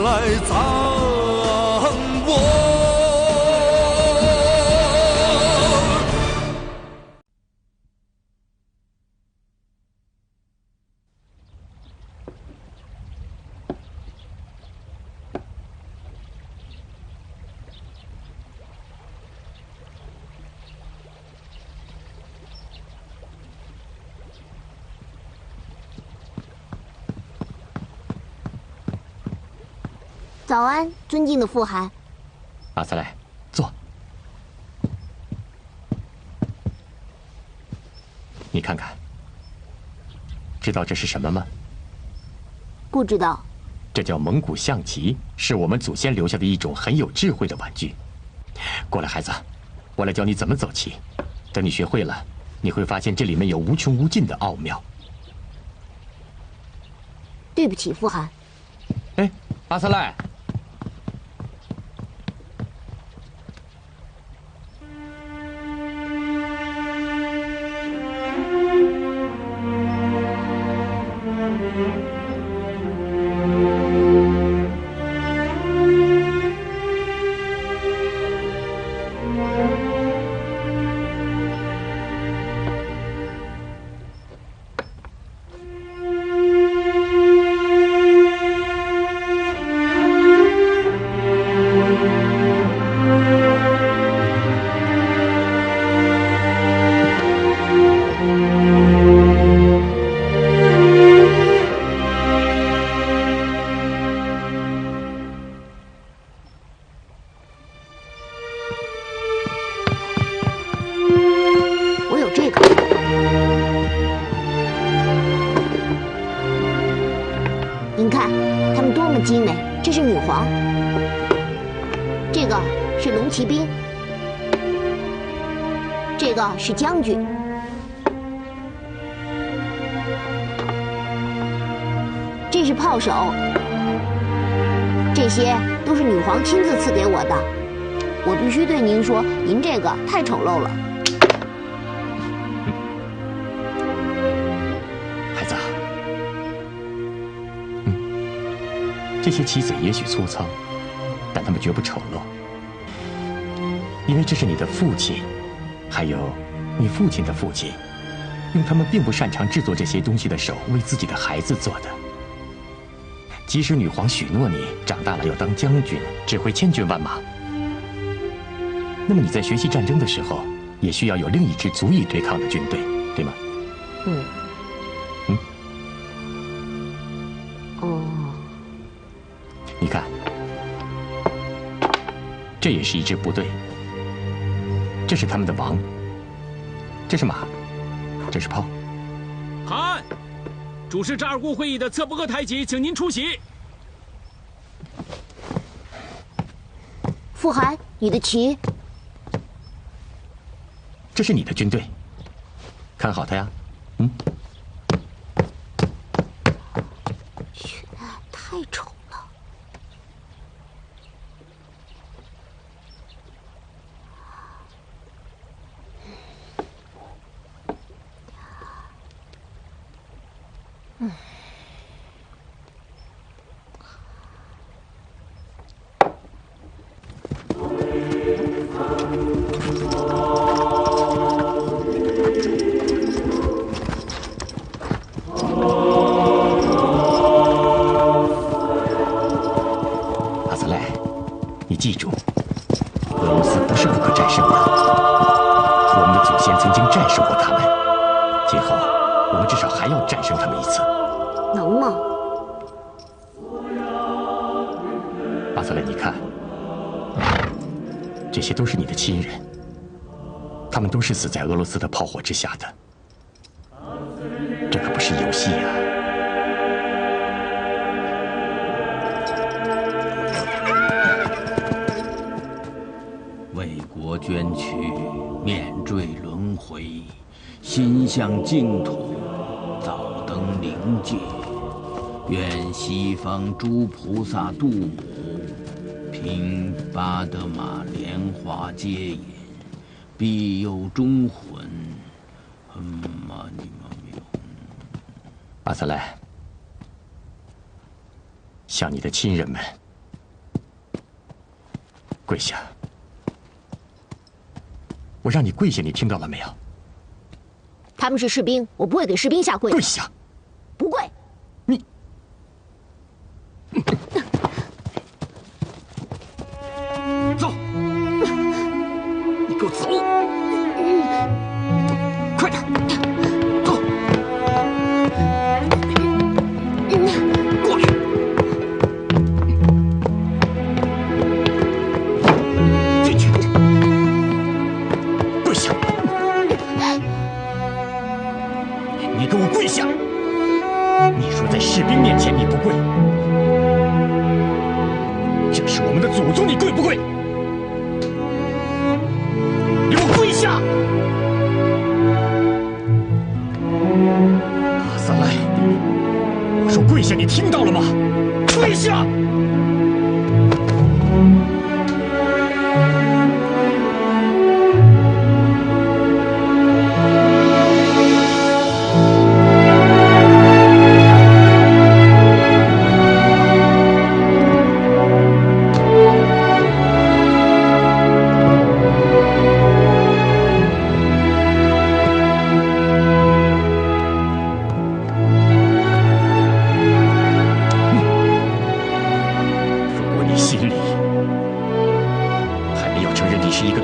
来葬我。早安，尊敬的父汗。阿斯莱，坐。你看看，知道这是什么吗？不知道。这叫蒙古象棋，是我们祖先留下的一种很有智慧的玩具。过来，孩子，我来教你怎么走棋。等你学会了，你会发现这里面有无穷无尽的奥妙。对不起，父汗。哎，阿斯莱。您看，它们多么精美！这是女皇，这个是龙骑兵，这个是将军，这是炮手，这些都是女皇亲自赐给我的。我必须对您说，您这个太丑陋了。孩子，这些棋子也许粗糙，但它们绝不丑陋，因为这是你的父亲，还有你父亲的父亲，用他们并不擅长制作这些东西的手为自己的孩子做的。即使女皇许诺你长大了要当将军，指挥千军万马，那么你在学习战争的时候，也需要有另一支足以对抗的军队，对吗？你看，这也是一支部队，这是他们的王，这是马，这是炮。汗，主持扎尔固会议的策布克台吉，请您出席。傅汗，你的旗。这是你的军队，看好它呀。太丑了。记住，俄罗斯不是不可战胜的。我们的祖先曾经战胜过他们，今后我们至少还要战胜他们一次。能吗？阿瑟莱，你看，这些都是你的亲人，他们都是死在俄罗斯的炮火之下的。这可不是游戏啊！为国捐躯，免坠轮回，心向净土，早登灵界。愿西方诸菩萨度母，凭巴德玛莲华接引，庇佑忠魂。阿瑟莱，向你的亲人们跪下！我让你跪下，你听到了没有？他们是士兵，我不会给士兵下跪。跪下！不跪。你走！你给我走！快点，走！过来！进去！跪下！你给我跪下！你说在士兵面前你不跪，这是我们的祖宗，你跪不跪？给我跪下！阿萨赖，我说跪下，你听到了吗？跪下！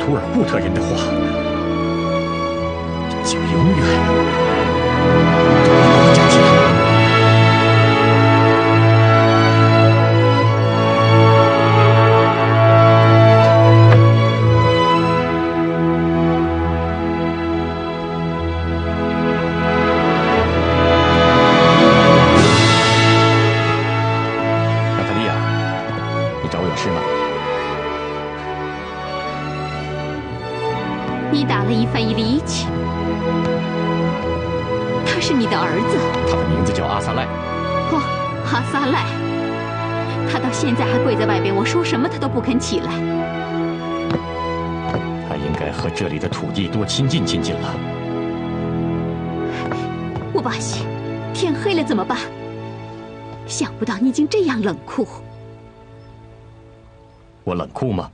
图尔扈特人的话，就永远都不会站起来。娜塔莉亚，你找我有事吗？ 你打了伊凡伊里奇，他是你的儿子。他的名字叫阿萨赖。哦，阿萨赖，他到现在还跪在外边，我说什么他都不肯起来。他应该和这里的土地多亲近亲近了。乌巴西，天黑了怎么办？想不到你已经这样冷酷。我冷酷吗？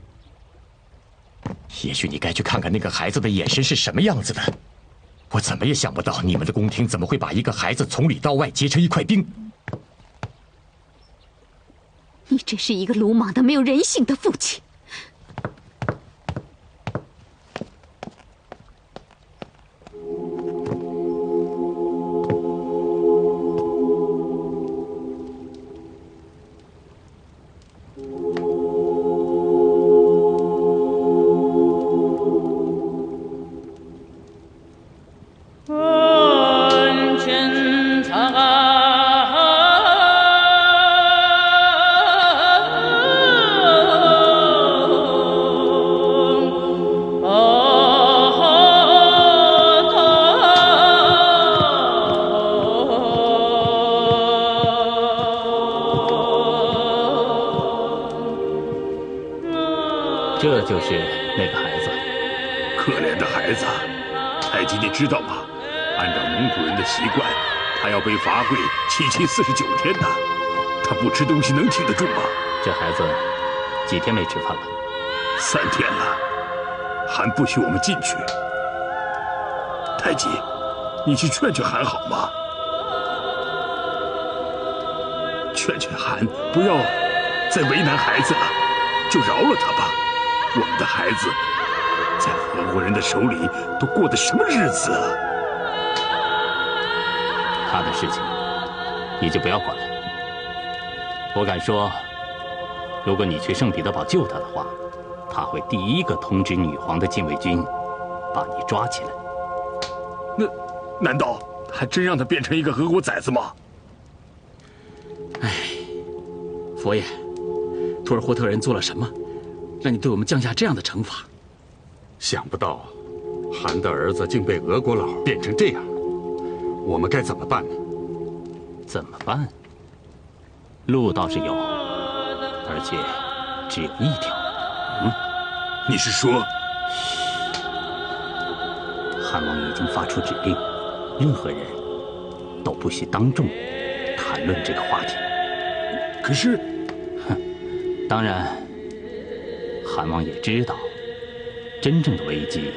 也许你该去看看那个孩子的眼神是什么样子的。我怎么也想不到，你们的宫廷怎么会把一个孩子从里到外结成一块冰。你真是一个鲁莽的、没有人性的父亲。这就是那个孩子，可怜的孩子，太极，你知道吗？按照蒙古人的习惯，他要被罚跪7期49天的，他不吃东西能挺得住吗？这孩子几天没吃饭了？3天了，还不许我们进去。太极，你去劝劝韩好吗？劝劝韩，不要再为难孩子了，就饶了他吧。 我们的孩子在俄国人的手里都过的什么日子啊？他的事情你就不要管了。我敢说，如果你去圣彼得堡救他的话，他会第一个通知女皇的禁卫军，把你抓起来。难道还真让他变成一个俄国崽子吗？哎，佛爷，图尔扈特人做了什么？ 让你对我们降下这样的惩罚，想不到韩的儿子竟被俄国佬变成这样，我们该怎么办呢？怎么办？路倒是有，而且只有一条。你是说，韩王已经发出指令，任何人都不许当众谈论这个话题。可是，当然。韩王也知道，真正的危机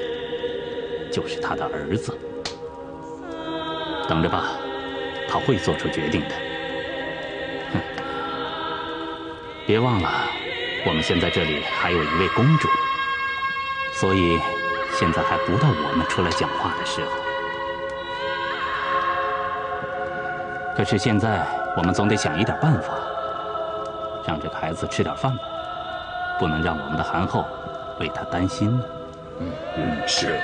就是他的儿子。等着吧，他会做出决定的。哼，别忘了，我们现在这里还有一位公主，所以现在还不到我们出来讲话的时候。可是现在我们总得想一点办法，让这个孩子吃点饭吧，不能让我们的韩后为他担心呢。是。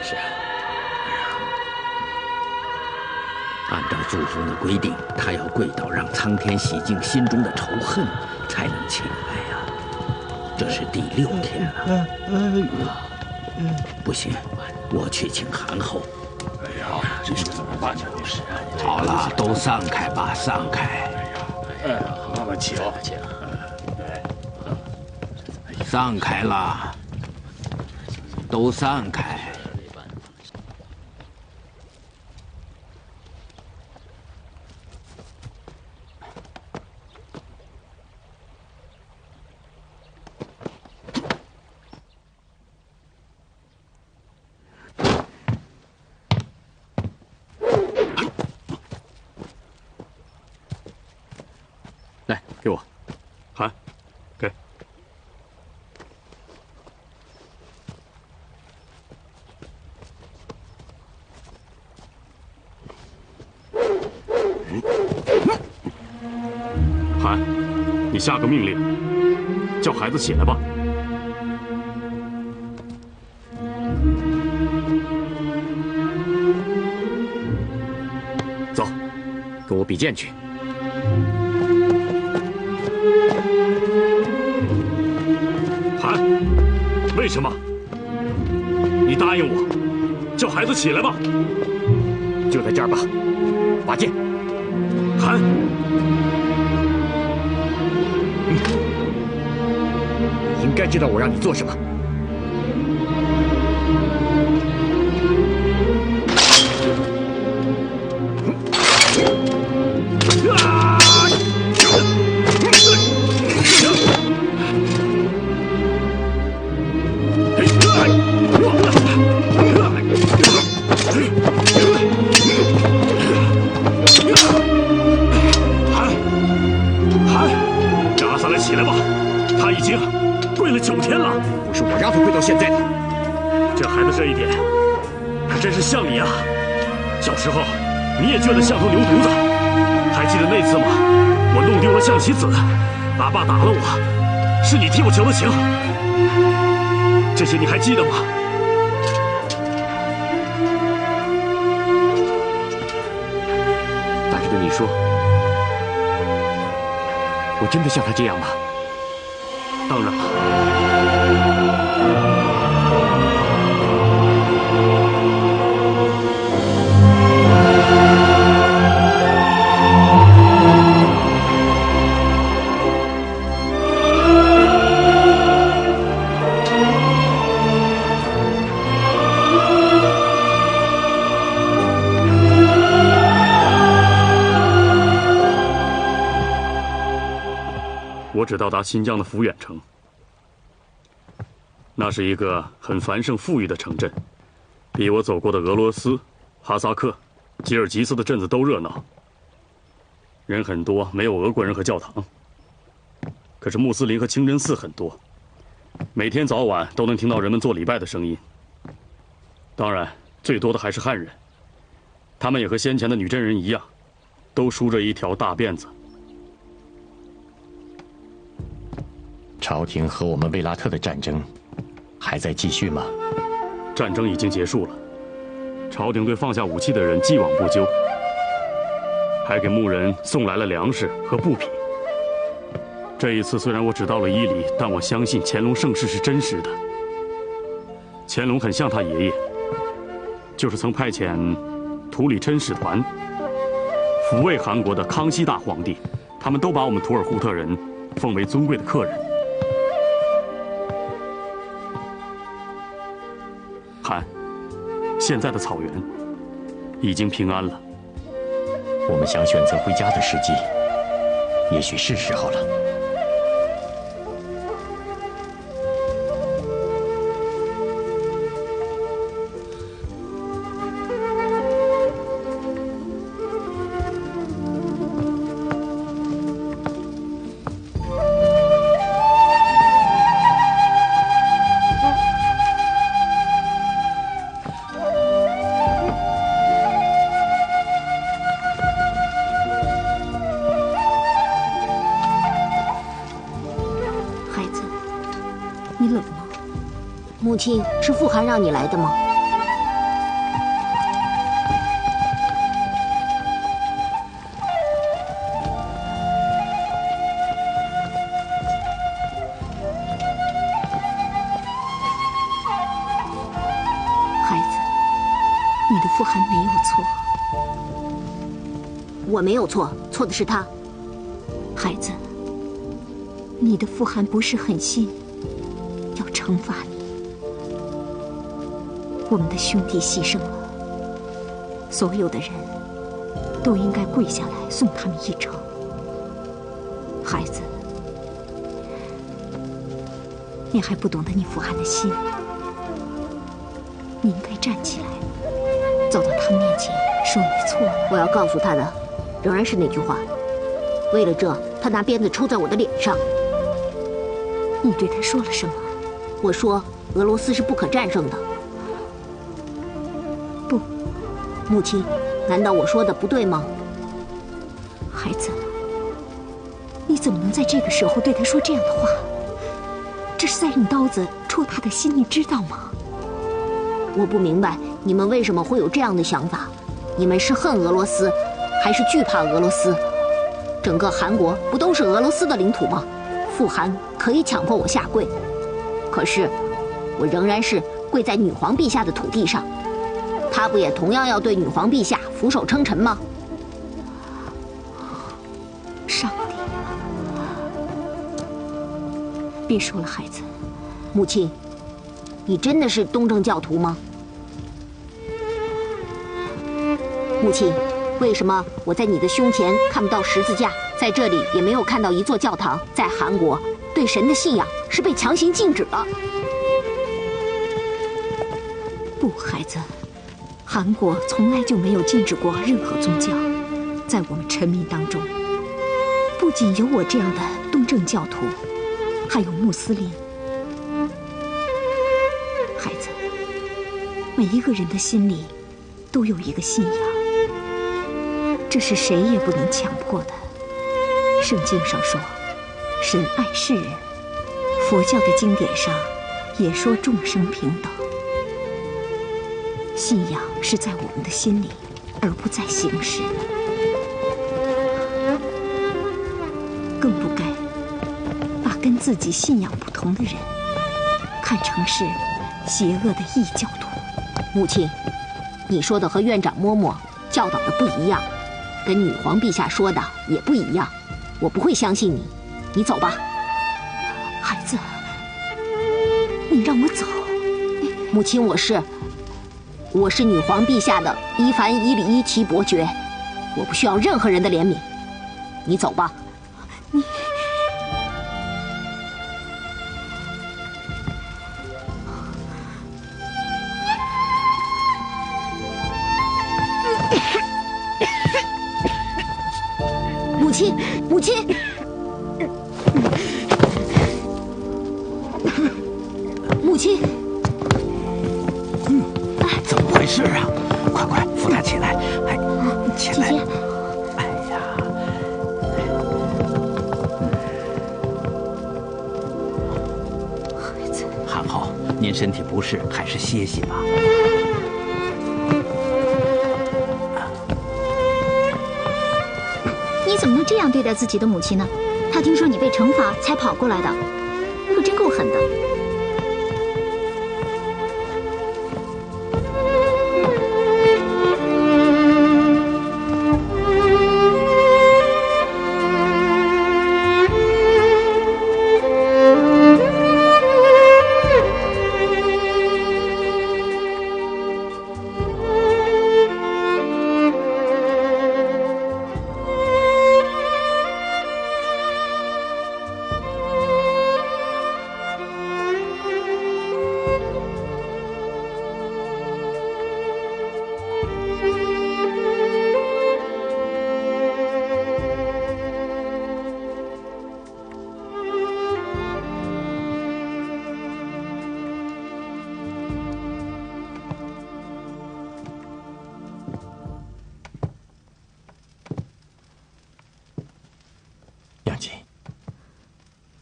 按照祖宗的规定，他要跪倒，让苍天洗净心中的仇恨，才能起来呀。这是第6天了。不行，我去请韩后。哎呀，这是怎么办呢？是。好了，都散开吧，散开。哎，慢慢请。散开了，都散开。来，给我。韩，给。韩，你下个命令，叫孩子起来吧。走，跟我比剑去。韩，为什么？你答应我，叫孩子起来吧。就在这儿吧，拔剑。韩，你应该知道我让你做什么。起来吧，他已经跪了9天了。不是我让他跪到现在的。这孩子这一点，可真是像你啊！小时候你也倔得像头牛犊子。还记得那次吗？我弄丢了象棋子，阿爸打了我，是你替我求的情。这些你还记得吗？大师跟你说，我真的像他这样吗？当然了。我只到达新疆的抚远城，那是一个很繁盛富裕的城镇，比我走过的俄罗斯、哈萨克、吉尔吉斯的镇子都热闹，人很多，没有俄国人和教堂，可是穆斯林和清真寺很多，每天早晚都能听到人们做礼拜的声音。当然，最多的还是汉人，他们也和先前的女真人一样，都梳着一条大辫子。朝廷和我们维拉特的战争还在继续吗？战争已经结束了，朝廷对放下武器的人既往不咎，还给牧人送来了粮食和布匹。这一次虽然我只到了伊犁，但我相信乾隆盛世是真实的。乾隆很像他爷爷，就是曾派遣图里琛使团抚慰韩国的康熙大皇帝，他们都把我们图尔扈特人奉为尊贵的客人。韩，现在的草原已经平安了。我们想选择回家的时机，也许是时候了。母亲，是傅寒让你来的吗？孩子，你的傅寒没有错。我没有错，错的是他。孩子，你的傅寒不是狠心要惩罚你。我们的兄弟牺牲了，所有的人都应该跪下来送他们一程。孩子，你还不懂得你傅寒的心，你应该站起来，走到他面前说你错了。我要告诉他的，仍然是那句话。为了这，他拿鞭子抽在我的脸上。你对他说了什么？我说俄罗斯是不可战胜的。不，母亲，难道我说的不对吗？孩子，你怎么能在这个时候对他说这样的话？这是在用刀子戳他的心，你知道吗？我不明白你们为什么会有这样的想法。你们是恨俄罗斯，还是惧怕俄罗斯？整个韩国不都是俄罗斯的领土吗？傅寒可以强迫我下跪，可是我仍然是跪在女皇陛下的土地上。他不也同样要对女皇陛下俯首称臣吗？上帝，别说了，孩子。母亲，你真的是东正教徒吗？母亲，为什么我在你的胸前看不到十字架，在这里也没有看到一座教堂？在韩国，对神的信仰是被强行禁止的。不，孩子，韩国从来就没有禁止过任何宗教。在我们臣民当中，不仅有我这样的东正教徒，还有穆斯林。孩子，每一个人的心里都有一个信仰，这是谁也不能强迫的。圣经上说，神爱世人；佛教的经典上也说众生平等。信仰是在我们的心里，而不在形式。更不该把跟自己信仰不同的人看成是邪恶的异教徒。母亲，你说的和院长嬷嬷教导的不一样，跟女皇陛下说的也不一样。我不会相信你，你走吧。孩子，你让我走。母亲，我是女皇陛下的伊凡伊里伊奇伯爵，我不需要任何人的怜悯。你走吧。你。母亲，母亲，母亲，怎么回事啊？快快扶他起来！哎，起来！姐姐，哎呀，孩子，韩后，您身体不适，还是歇息吧。你怎么能这样对待自己的母亲呢？她听说你被惩罚才跑过来的，可真够狠的。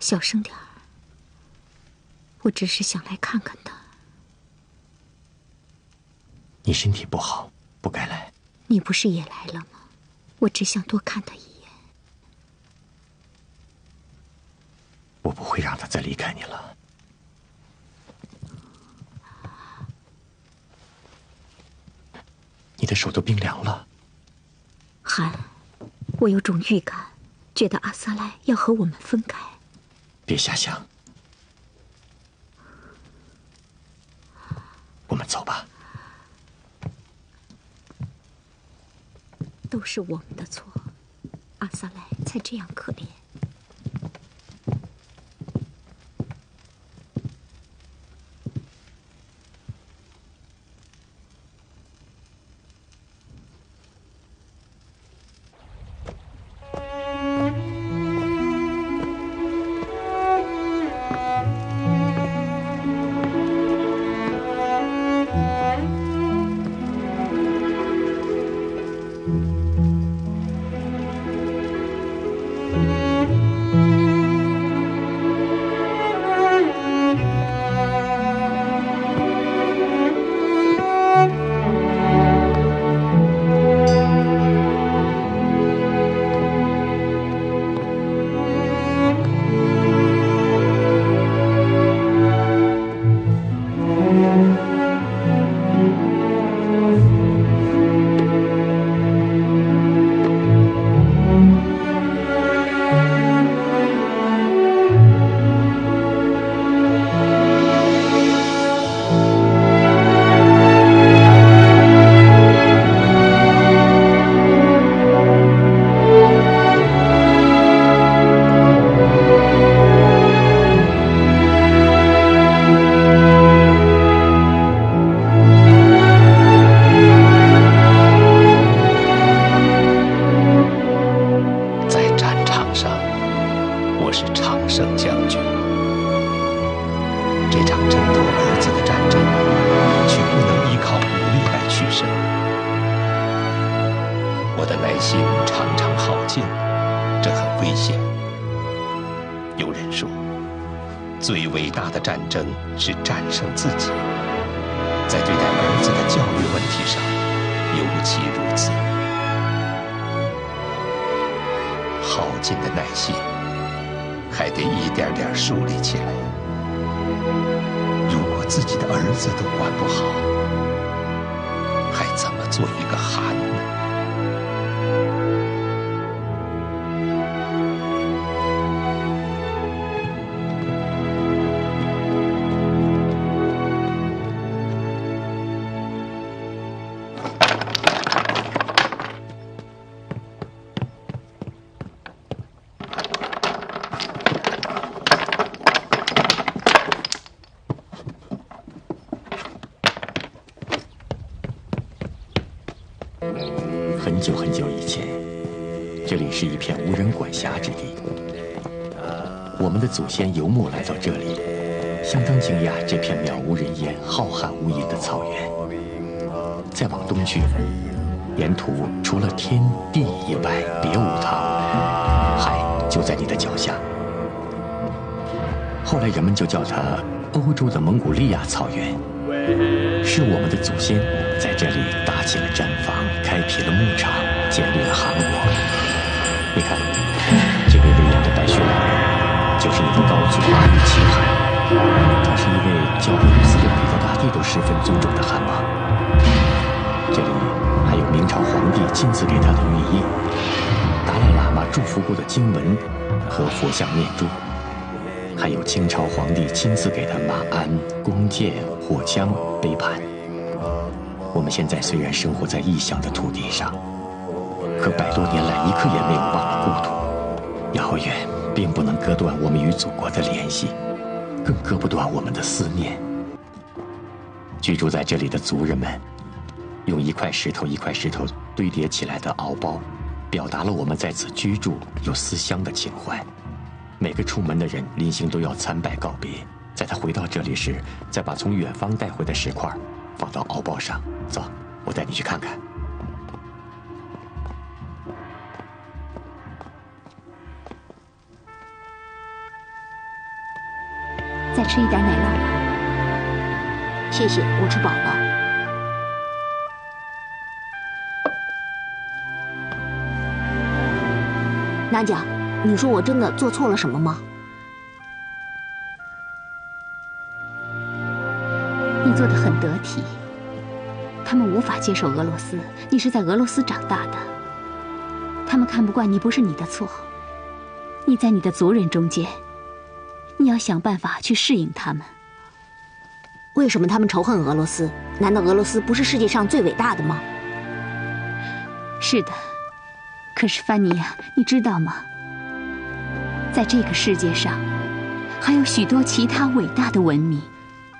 小声点儿，我只是想来看看他。身体不好，不该来。你不是也来了吗？我只想多看他一眼。我不会让他再离开你了。你的手都冰凉了。韩，我有种预感，觉得阿萨莱要和我们分开。别瞎想，我们走吧。都是我们的错，阿萨莱才这样可怜。最伟大的战争是战胜自己，在对待儿子的教育问题上尤其如此。耗尽的耐心还得一点点树立起来。如果自己的儿子都管不好，还怎么做一个韩呢？很久很久以前，这里是一片无人管辖之地。我们的祖先游牧来到这里，相当惊讶这片渺无人烟、浩瀚无垠的草原。再往东去，沿途除了天地以外别无他物，海就在你的脚下。后来人们就叫它欧洲的蒙古利亚草原。是我们的祖先在这里搭起了毡房，开辟了牧场，建立了汗国。你看，这位威严的白雪老人，就是你的高祖阿育齐汗。他是一位叫波利斯连彼得大帝都十分尊重的汗王。这里还有明朝皇帝亲自给他的御印，达赖喇嘛祝福过的经文和佛像念珠。还有清朝皇帝亲自给他马鞍、弓箭、火枪、杯盘。我们现在虽然生活在异乡的土地上，可100多年来一刻也没有忘了故土。遥远并不能割断我们与祖国的联系，更割不断我们的思念。居住在这里的族人们，用一块石头一块石头堆叠起来的敖包，表达了我们在此居住有思乡的情怀。每个出门的人临行都要参拜告别，在他回到这里时，再把从远方带回的石块放到敖包上。走，我带你去看看。再吃一点奶酪吧。谢谢，我吃饱了。娜姐，你说我真的做错了什么吗？你做得很得体，他们无法接受俄罗斯，你是在俄罗斯长大的，他们看不惯你不是你的错，你在你的族人中间，你要想办法去适应他们。为什么他们仇恨俄罗斯？难道俄罗斯不是世界上最伟大的吗？是的，可是范尼亚，你知道吗？在这个世界上，还有许多其他伟大的文明。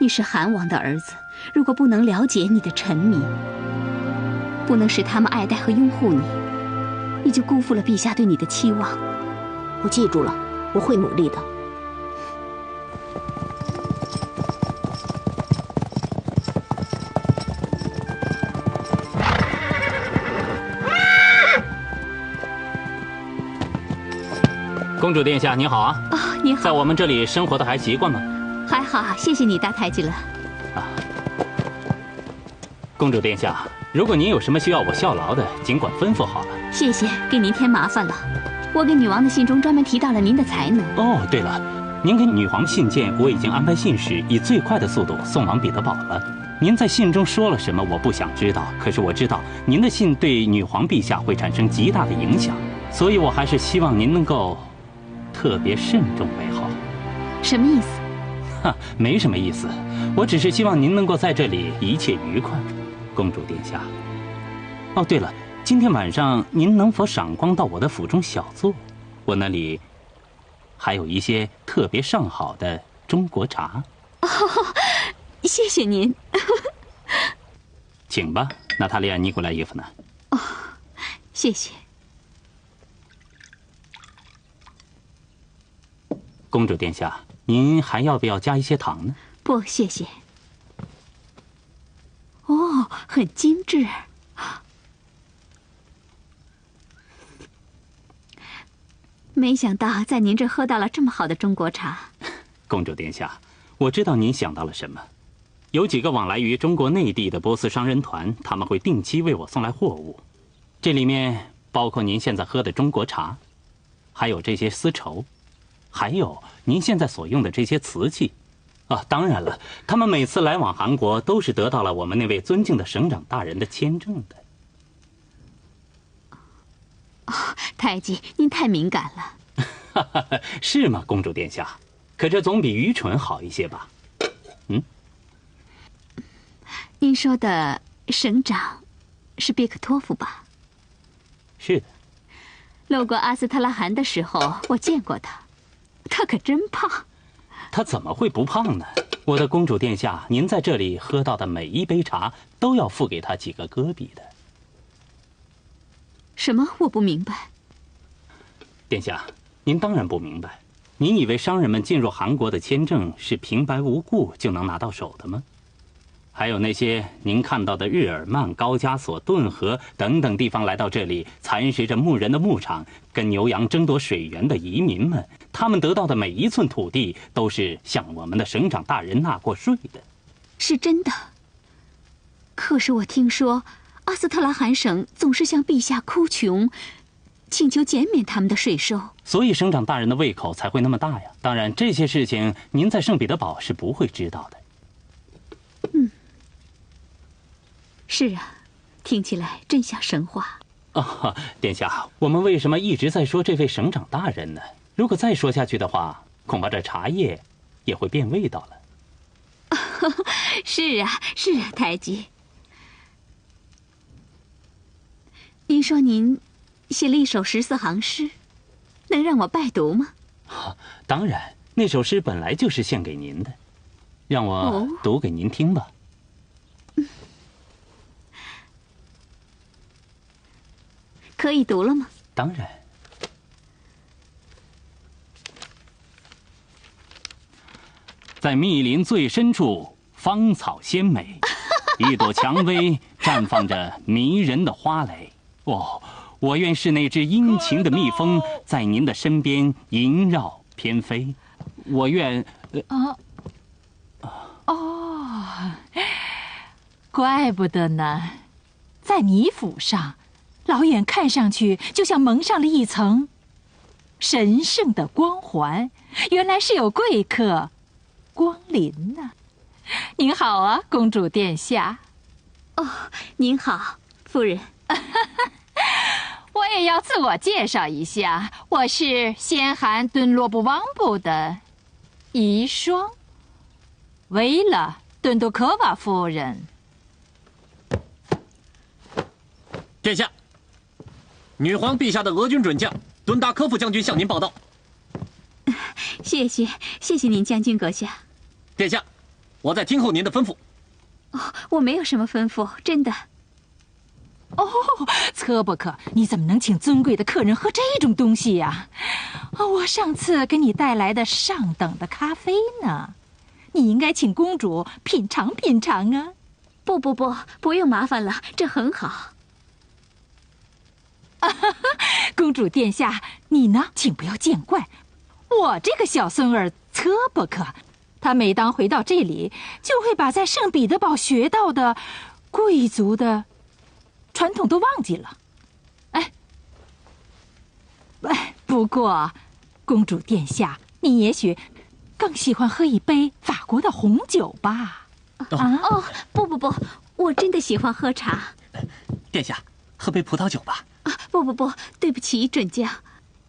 你是韩王的儿子，如果不能了解你的臣民，不能使他们爱戴和拥护你，你就辜负了陛下对你的期望。我记住了，我会努力的。公主殿下，你好啊！哦，你好。在我们这里生活的还习惯吗？还好，谢谢你，大太监了。啊，公主殿下，如果您有什么需要我效劳的，尽管吩咐好了。谢谢，给您添麻烦了。我给女王的信中专门提到了您的才能。哦，对了，您给女皇信件，我已经安排信使以最快的速度送往彼得堡了。您在信中说了什么，我不想知道。可是我知道您的信对女皇陛下会产生极大的影响，所以我还是希望您能够特别慎重为好。什么意思？没什么意思，我只是希望您能够在这里一切愉快，公主殿下。哦，对了，今天晚上您能否赏光到我的府中小坐？我那里还有一些特别上好的中国茶。哦，谢谢您。请吧，娜塔莉亚·尼古莱耶夫娜。哦，谢谢。公主殿下，您还要不要加一些糖呢？不，谢谢。哦，很精致。没想到在您这喝到了这么好的中国茶。公主殿下，我知道您想到了什么。有几个往来于中国内地的波斯商人团，他们会定期为我送来货物，这里面包括您现在喝的中国茶，还有这些丝绸，还有您现在所用的这些瓷器。啊，当然了，他们每次来往韩国都是得到了我们那位尊敬的省长大人的签证的。哦，太极，您太敏感了。是吗，公主殿下？可这总比愚蠢好一些吧？嗯。您说的省长是别克托夫吧？是的。路过阿斯特拉罕的时候，我见过他，他可真胖。他怎么会不胖呢？我的公主殿下，您在这里喝到的每一杯茶都要付给他几个戈比的。什么？我不明白。殿下，您当然不明白。您以为商人们进入韩国的签证是平白无故就能拿到手的吗？还有那些您看到的日耳曼、高加索、顿河等等地方来到这里蚕食着牧人的牧场，跟牛羊争夺水源的移民们，他们得到的每一寸土地都是向我们的省长大人纳过税的。是真的。可是我听说阿斯特拉罕省总是向陛下哭穷，请求减免他们的税收，所以省长大人的胃口才会那么大呀。当然，这些事情您在圣彼得堡是不会知道的。嗯。是啊，听起来真像神话。啊，殿下，我们为什么一直在说这位省长大人呢？如果再说下去的话，恐怕这茶叶也会变味道了。是啊，是啊，太极。您说您写了一首14行诗，能让我拜读吗？当然，那首诗本来就是献给您的，让我读给您听吧。可以读了吗？当然。在密林最深处，芳草鲜美，一朵蔷薇绽放着迷人的花蕾。哦，我愿是那只殷勤的蜜蜂，在您的身边萦绕翩飞。我愿……怪不得呢，在你府上。老远看上去就像蒙上了一层神圣的光环，原来是有贵客光临呢。您好啊，公主殿下。哦，您好，夫人。我也要自我介绍一下，我是先汗敦洛布旺布的遗孀，维拉顿杜科瓦夫人。殿下，女皇陛下的俄军准将敦达科夫将军向您报道。谢谢您，将军阁下。殿下，我在听候您的吩咐。哦，我没有什么吩咐，真的。哦，策伯克，你怎么能请尊贵的客人喝这种东西呀？我上次给你带来的上等的咖啡呢，你应该请公主品尝品尝啊。不用麻烦了，这很好。公主殿下，你呢，请不要见怪。我这个小孙儿策伯克，他每当回到这里，就会把在圣彼得堡学到的贵族的传统都忘记了。不过，公主殿下，你也许更喜欢喝一杯法国的红酒吧？哦，不，我真的喜欢喝茶。殿下，喝杯葡萄酒吧。不，对不起，准将，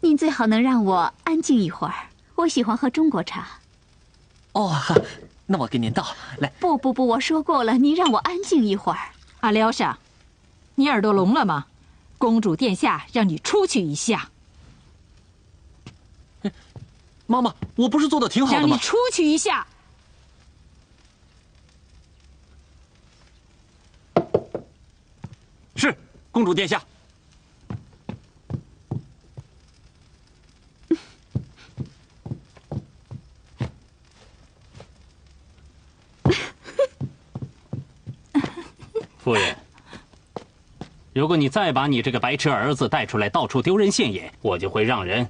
您最好能让我安静一会儿。我喜欢喝中国茶。哦，那我给您倒来。不，我说过了，您让我安静一会儿。阿廖沙，你耳朵聋了吗？公主殿下让你出去一下。妈妈，我不是做的挺好的吗？让你出去一下。是，公主殿下。夫人，如果你再把你这个白痴儿子带出来到处丢人现眼，我就会让人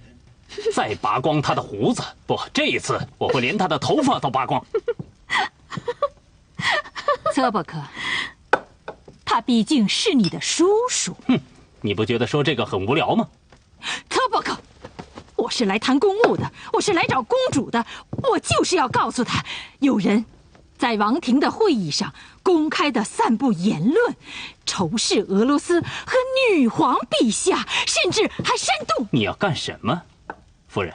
再拔光他的胡子。不，这一次我会连他的头发都拔光。策伯克，他毕竟是你的叔叔。哼，你不觉得说这个很无聊吗？策伯克，我是来谈公务的，我是来找公主的，我就是要告诉他，有人在王庭的会议上公开的散布言论，仇视俄罗斯和女皇陛下，甚至还煽动。你要干什么，夫人？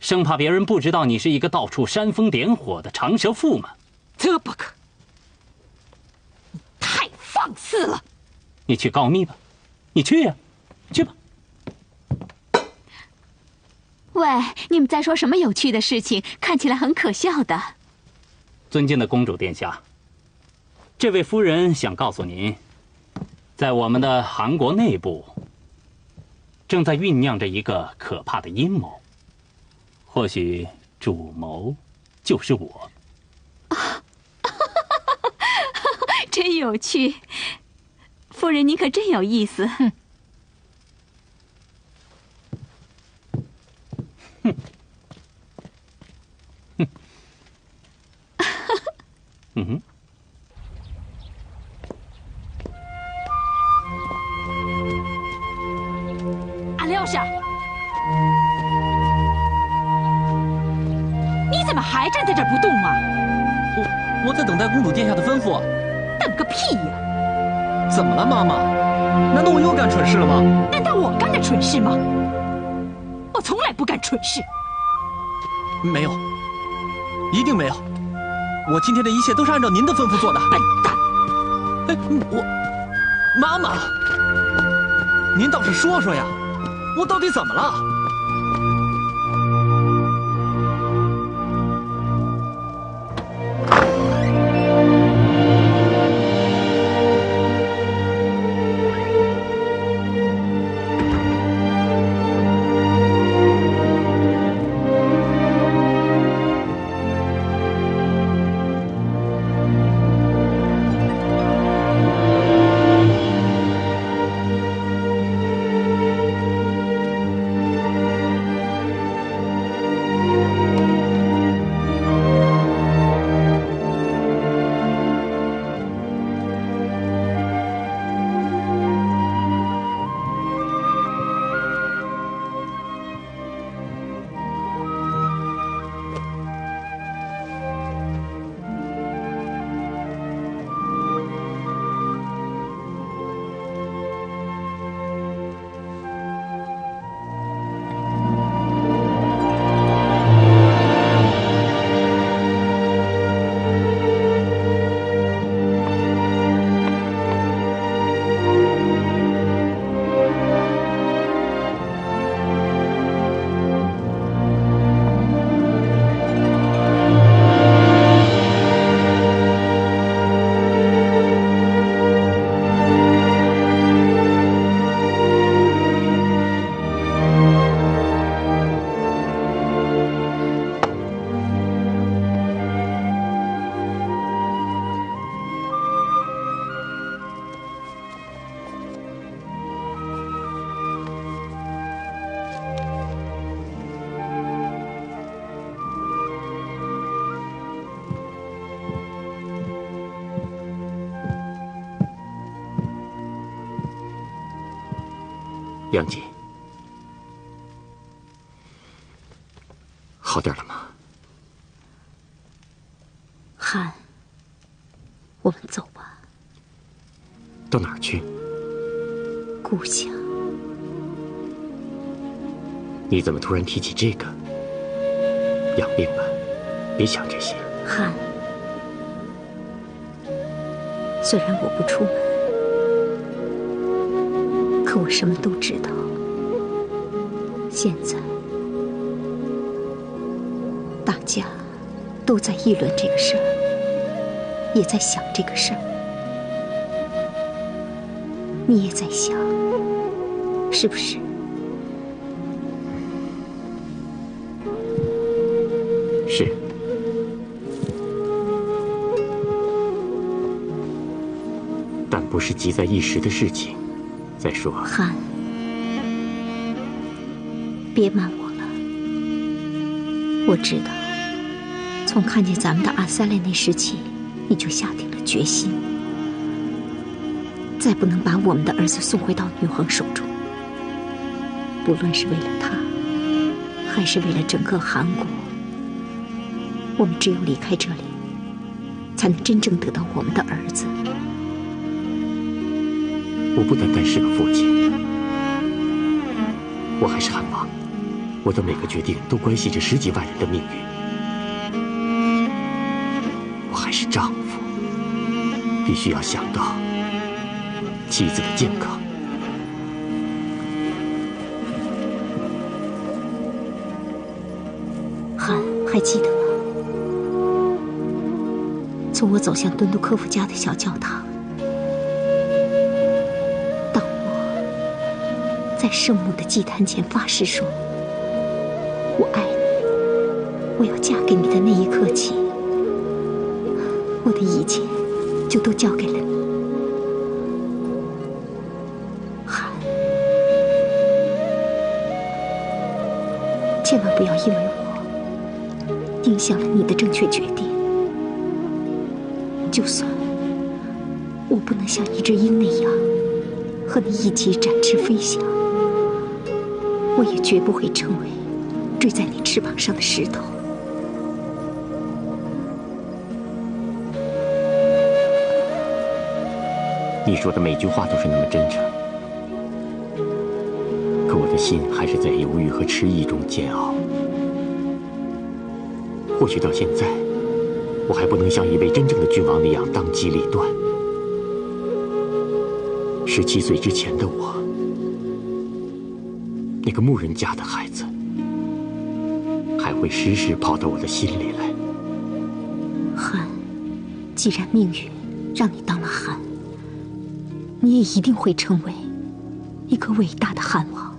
生怕别人不知道你是一个到处煽风点火的长舌妇吗？策伯克，你太放肆了！你去告密吧，你去呀，去吧。喂，你们在说什么有趣的事情？看起来很可笑的。尊敬的公主殿下，这位夫人想告诉您，在我们的韩国内部，正在酝酿着一个可怕的阴谋，或许主谋就是我。真有趣，夫人，你可真有意思。哼。嗯哼，阿廖沙，你怎么还站在这儿不动啊？我在等待公主殿下的吩咐。等个屁呀！怎么了，妈妈？难道我又干蠢事了吗？难道我干的蠢事吗？我从来不干蠢事。没有，一定没有。我今天的一切都是按照您的吩咐做的。笨蛋！妈妈，您倒是说说呀，我到底怎么了？梁姐，好点了吗？汉，我们走吧。到哪儿去？故乡。你怎么突然提起这个？养病吧，别想这些。汉，虽然我不出门，可我什么都知道。现在，大家都在议论这个事儿，也在想这个事儿。你也在想，是不是？是。但不是急在一时的事情。再说，汉，别瞒我了。我知道，从看见咱们的阿塞莱那时起，你就下定了决心，再不能把我们的儿子送回到女皇手中。不论是为了他，还是为了整个韩国，我们只有离开这里，才能真正得到我们的儿子。我不单单是个父亲，我还是韩王，我的每个决定都关系着10几万人的命运。我还是丈夫，必须要想到妻子的健康。汉，还记得吗？从我走向敦都科夫家的小教堂，当我在圣母的祭坛前发誓说我爱你，我要嫁给你的那一刻起，我的一切就都交给了你。汉，千万不要因为我影响了你的正确决定。就算我不能像一只鹰那样和你一起展翅飞翔，我也绝不会成为坠在你翅膀上的石头。你说的每句话都是那么真诚，可我的心还是在犹豫和迟疑中煎熬。或许到现在，我还不能像一位真正的君王那样当机立断。17岁之前的我，那个牧人家的孩子，还会时时跑到我的心里来。汉，既然命运让你当了汉，你也一定会成为一个伟大的汉王。